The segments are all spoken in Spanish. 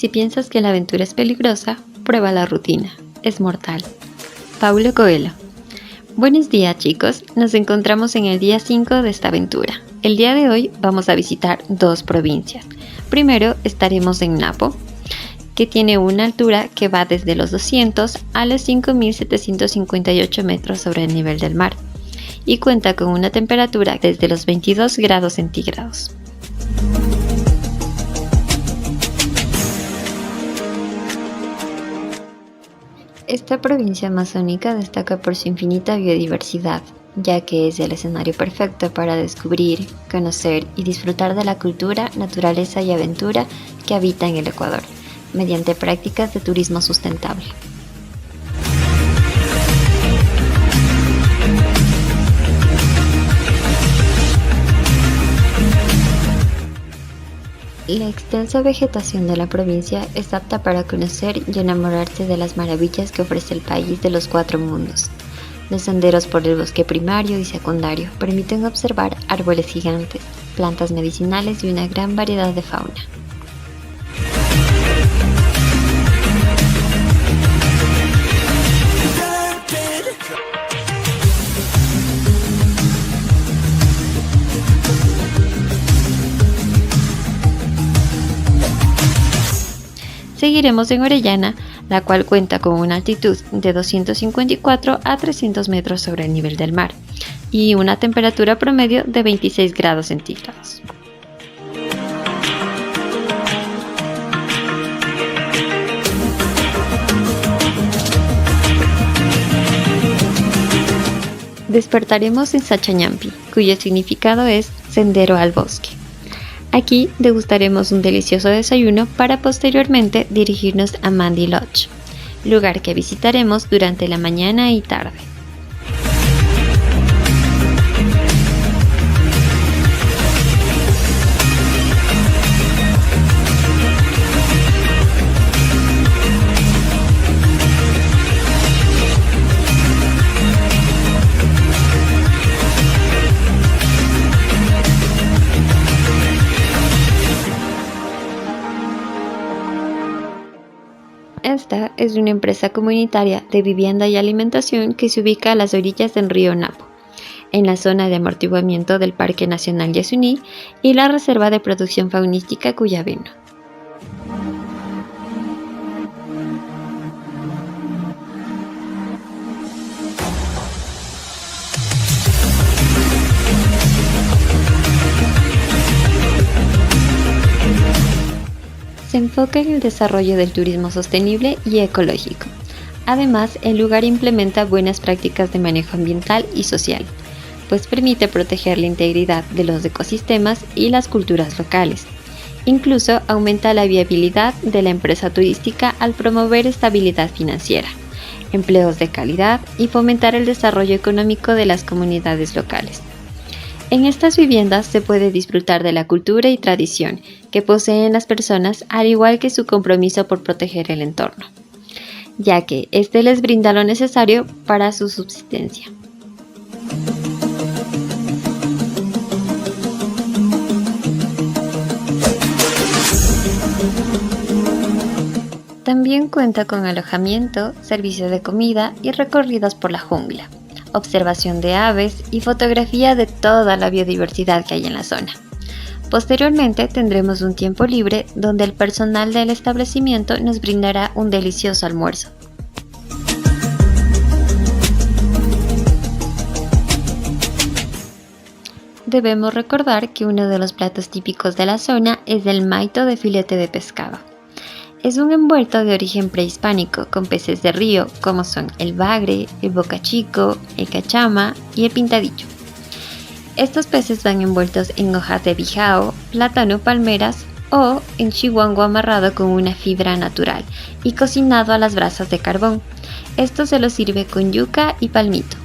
si piensas que la aventura es peligrosa, prueba la rutina. Es mortal. Paulo Coelho. Buenos días, chicos. Nos encontramos en el día 5 de esta aventura. El día de hoy vamos a visitar 2 provincias. Primero estaremos en Napo, que tiene una altura que va desde los 200 a los 5.758 metros sobre el nivel del mar y cuenta con una temperatura desde los 22 grados centígrados. Esta provincia amazónica destaca por su infinita biodiversidad, ya que es el escenario perfecto para descubrir, conocer y disfrutar de la cultura, naturaleza y aventura que habita en el Ecuador, mediante prácticas de turismo sustentable. La extensa vegetación de la provincia es apta para conocer y enamorarse de las maravillas que ofrece el país de los 4 mundos. Los senderos por el bosque primario y secundario permiten observar árboles gigantes, plantas medicinales y una gran variedad de fauna. Seguiremos en Orellana, la cual cuenta con una altitud de 254 a 300 metros sobre el nivel del mar y una temperatura promedio de 26 grados centígrados. Despertaremos en Sachañampi, cuyo significado es sendero al bosque. Aquí degustaremos un delicioso desayuno para posteriormente dirigirnos a Mandy Lodge, lugar que visitaremos durante la mañana y tarde. Esta es una empresa comunitaria de vivienda y alimentación que se ubica a las orillas del río Napo, en la zona de amortiguamiento del Parque Nacional Yasuní y la Reserva de Producción Faunística Cuyabeno. Se enfoca en el desarrollo del turismo sostenible y ecológico. Además, el lugar implementa buenas prácticas de manejo ambiental y social, pues permite proteger la integridad de los ecosistemas y las culturas locales. Incluso aumenta la viabilidad de la empresa turística al promover estabilidad financiera, empleos de calidad y fomentar el desarrollo económico de las comunidades locales. En estas viviendas se puede disfrutar de la cultura y tradición que poseen las personas, al igual que su compromiso por proteger el entorno, ya que este les brinda lo necesario para su subsistencia. También cuenta con alojamiento, servicio de comida y recorridos por la jungla, observación de aves y fotografía de toda la biodiversidad que hay en la zona. Posteriormente tendremos un tiempo libre donde el personal del establecimiento nos brindará un delicioso almuerzo. Debemos recordar que uno de los platos típicos de la zona es el maito de filete de pescado. Es un envuelto de origen prehispánico con peces de río como son el bagre, el bocachico, el cachama y el pintadillo. Estos peces van envueltos en hojas de bijao, plátano, palmeras o en chihuango amarrado con una fibra natural y cocinado a las brasas de carbón. Esto se lo sirve con yuca y palmito.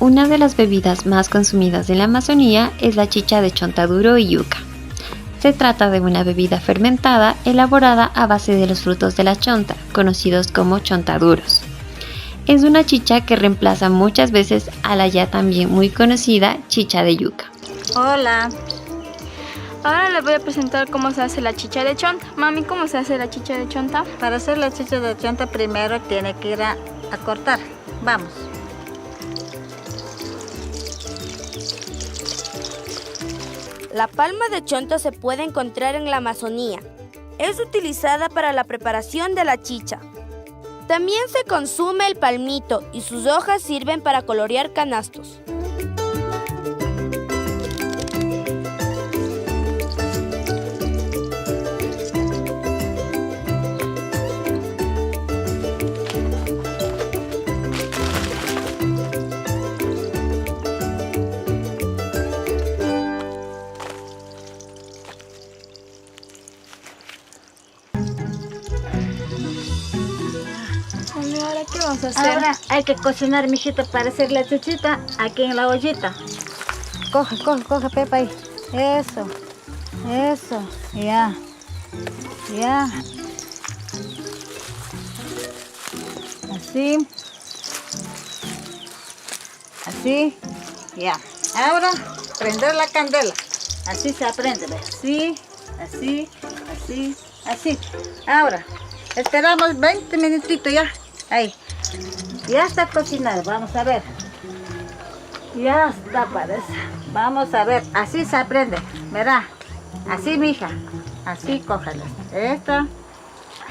Una de las bebidas más consumidas en la Amazonía es la chicha de chontaduro y yuca. Se trata de una bebida fermentada elaborada a base de los frutos de la chonta, conocidos como chontaduros. Es una chicha que reemplaza muchas veces a la ya también muy conocida chicha de yuca. Hola. Ahora les voy a presentar cómo se hace la chicha de chonta. Mami, ¿cómo se hace la chicha de chonta? Para hacer la chicha de chonta primero tiene que ir a cortar. Vamos. La palma de chonta se puede encontrar en la Amazonía. Es utilizada para la preparación de la chicha. También se consume el palmito y sus hojas sirven para colorear canastos. Mami, ¿ahora qué vamos a hacer? Ahora hay que cocinar, mijito, para hacer la chichita aquí en la ollita. Coge, Pepa ahí. Eso. Ya. Así. Ya. Ahora prender la candela. Así se aprende, ¿ves? Así. Ahora esperamos 20 minutitos ya. Ahí. Ya está cocinado. Vamos a ver. Ya está, parece. Vamos a ver. Así se aprende. Verá. Así, mija. Así, cógela. Esta.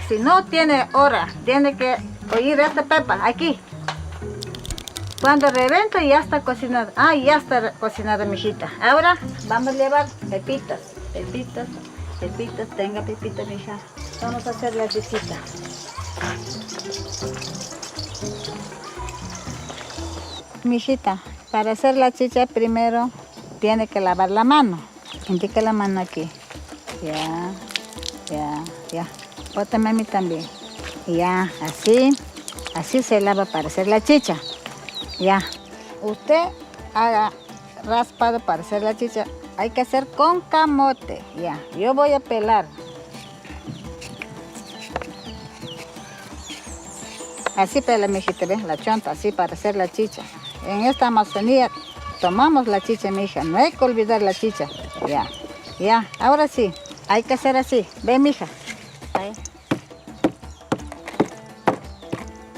Si no tiene hora, tiene que oír esta pepa. Aquí. Cuando reventa ya está cocinado. Ah, ya está cocinada, mijita. Ahora vamos a llevar pepitas. Tenga pepitas, mija. Vamos a hacer la chichita. Mijita, para hacer la chicha primero tiene que lavar la mano. Indica la mano aquí. Ya. Bótame a mí también. Ya, así se lava para hacer la chicha. Ya. Usted haga raspado para hacer la chicha. Hay que hacer con camote. Ya, yo voy a pelar. Así pela, mijita, ¿ves? La chonta, así para hacer la chicha. En esta Amazonía tomamos la chicha, mija. No hay que olvidar la chicha. Ya. Ahora sí, hay que hacer así. Ve, mija. Ahí.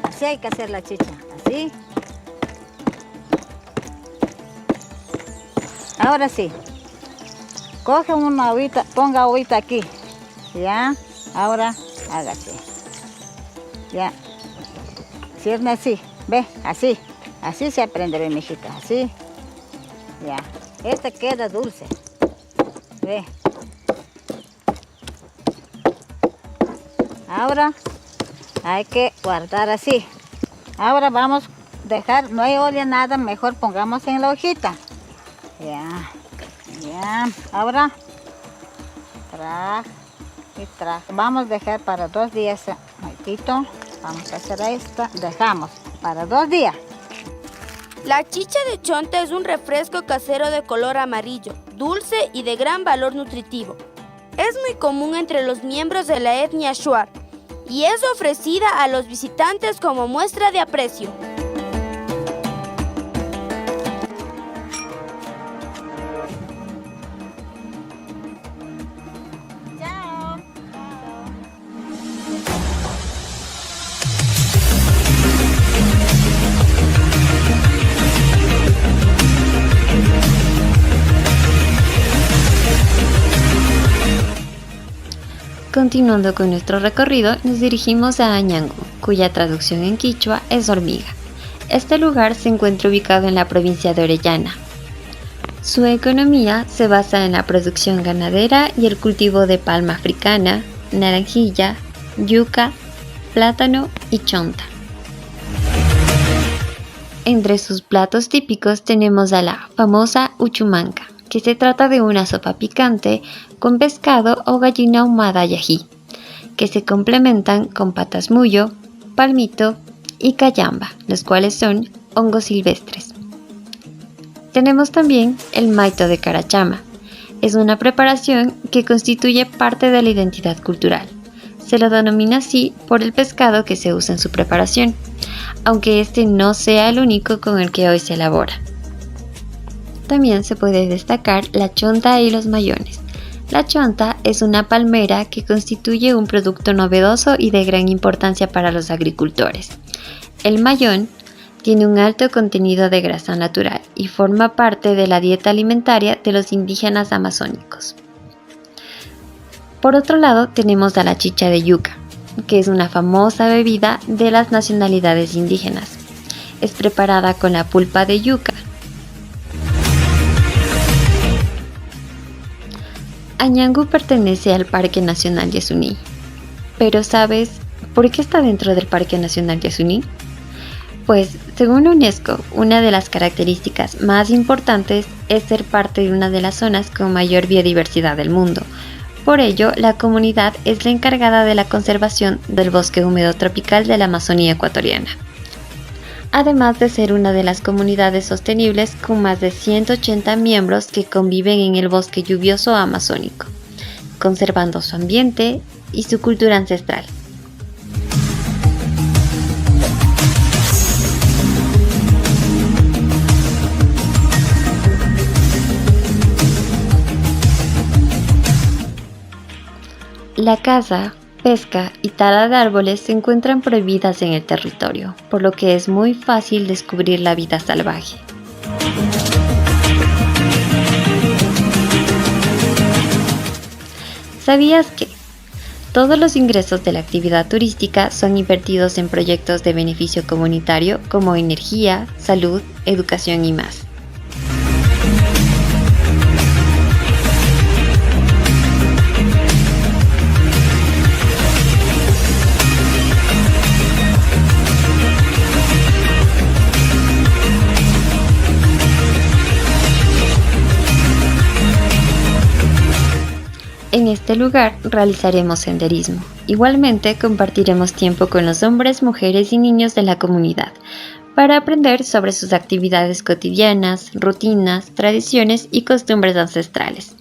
Así hay que hacer la chicha. Así. Ahora sí. Coge una agüita, ponga agüita aquí. Ya. Ahora hágase. Ya. Cierne así. Ve, así. Así se aprende, ve, mijita. Así. Ya. Esta queda dulce. Ve. Ahora hay que guardar así. Ahora vamos a dejar, no hay olla, nada, mejor pongamos en la hojita. Ya. Ahora traje. Vamos a dejar para 2 días. Vamos a hacer esto. Dejamos para 2 días. La chicha de chonta es un refresco casero de color amarillo, dulce y de gran valor nutritivo. Es muy común entre los miembros de la etnia Shuar y es ofrecida a los visitantes como muestra de aprecio. Continuando con nuestro recorrido, nos dirigimos a Añangu, cuya traducción en quichua es hormiga. Este lugar se encuentra ubicado en la provincia de Orellana. Su economía se basa en la producción ganadera y el cultivo de palma africana, naranjilla, yuca, plátano y chonta. Entre sus platos típicos tenemos a la famosa uchumanca, que se trata de una sopa picante con pescado o gallina ahumada y ají, que se complementan con patas mullo, palmito y cayamba, los cuales son hongos silvestres. Tenemos también el maito de Carachama. Es una preparación que constituye parte de la identidad cultural. Se lo denomina así por el pescado que se usa en su preparación, aunque este no sea el único con el que hoy se elabora. También se puede destacar la chonta y los mayones. La chonta es una palmera que constituye un producto novedoso y de gran importancia para los agricultores. El mayón tiene un alto contenido de grasa natural y forma parte de la dieta alimentaria de los indígenas amazónicos. Por otro lado, tenemos a la chicha de yuca, que es una famosa bebida de las nacionalidades indígenas. Es preparada con la pulpa de yuca. Añangu pertenece al Parque Nacional Yasuní. Pero ¿sabes por qué está dentro del Parque Nacional Yasuní? Pues, según la UNESCO, una de las características más importantes es ser parte de una de las zonas con mayor biodiversidad del mundo. Por ello, la comunidad es la encargada de la conservación del bosque húmedo tropical de la Amazonía ecuatoriana. Además de ser una de las comunidades sostenibles con más de 180 miembros que conviven en el bosque lluvioso amazónico, conservando su ambiente y su cultura ancestral. La caza, pesca y tala de árboles se encuentran prohibidas en el territorio, por lo que es muy fácil descubrir la vida salvaje. ¿Sabías que todos los ingresos de la actividad turística son invertidos en proyectos de beneficio comunitario como energía, salud, educación y más? En este lugar realizaremos senderismo. Igualmente compartiremos tiempo con los hombres, mujeres y niños de la comunidad para aprender sobre sus actividades cotidianas, rutinas, tradiciones y costumbres ancestrales.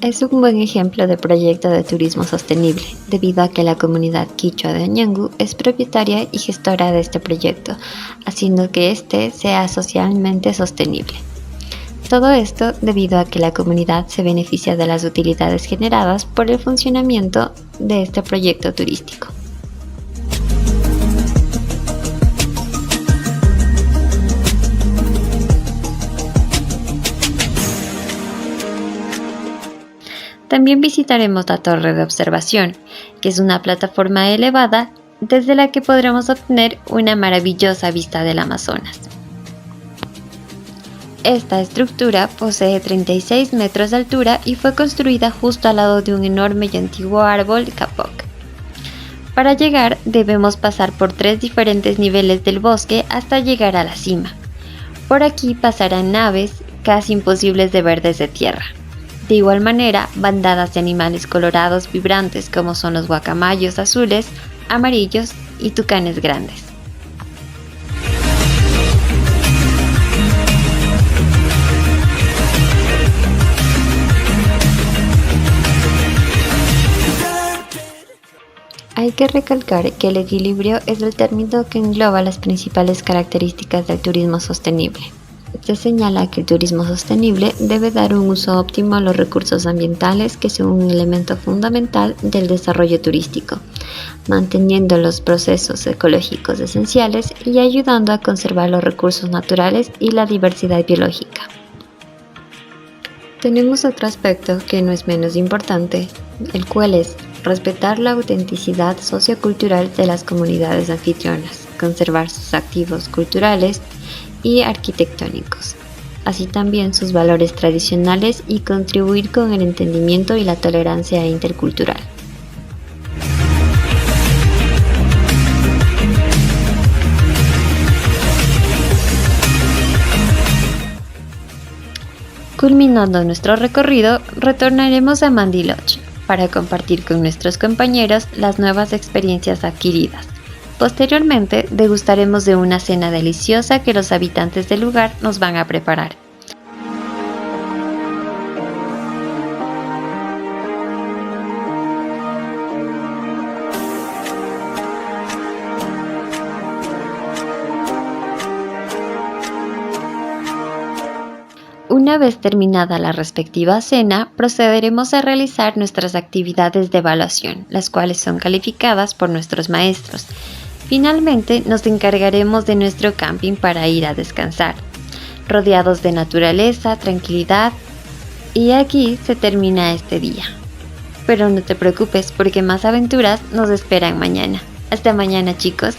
Es un buen ejemplo de proyecto de turismo sostenible, debido a que la comunidad quichua de Añangu es propietaria y gestora de este proyecto, haciendo que éste sea socialmente sostenible. Todo esto debido a que la comunidad se beneficia de las utilidades generadas por el funcionamiento de este proyecto turístico. También visitaremos la torre de observación, que es una plataforma elevada desde la que podremos obtener una maravillosa vista del Amazonas. Esta estructura posee 36 metros de altura y fue construida justo al lado de un enorme y antiguo árbol capoc. Para llegar debemos pasar por 3 diferentes niveles del bosque hasta llegar a la cima. Por aquí pasarán naves casi imposibles de ver desde tierra. De igual manera, bandadas de animales colorados vibrantes como son los guacamayos azules, amarillos y tucanes grandes. Hay que recalcar que el equilibrio es el término que engloba las principales características del turismo sostenible. Se señala que el turismo sostenible debe dar un uso óptimo a los recursos ambientales, que son un elemento fundamental del desarrollo turístico, manteniendo los procesos ecológicos esenciales y ayudando a conservar los recursos naturales y la diversidad biológica. Tenemos otro aspecto que no es menos importante, el cual es respetar la autenticidad sociocultural de las comunidades anfitrionas, conservar sus activos culturales y arquitectónicos, así también sus valores tradicionales y contribuir con el entendimiento y la tolerancia intercultural. Culminando nuestro recorrido, retornaremos a Mandi Lodge, para compartir con nuestros compañeros las nuevas experiencias adquiridas. Posteriormente, degustaremos de una cena deliciosa que los habitantes del lugar nos van a preparar. Una vez terminada la respectiva cena, procederemos a realizar nuestras actividades de evaluación, las cuales son calificadas por nuestros maestros. Finalmente, nos encargaremos de nuestro camping para ir a descansar, rodeados de naturaleza, tranquilidad, y aquí se termina este día. Pero no te preocupes porque más aventuras nos esperan mañana. Hasta mañana, chicos.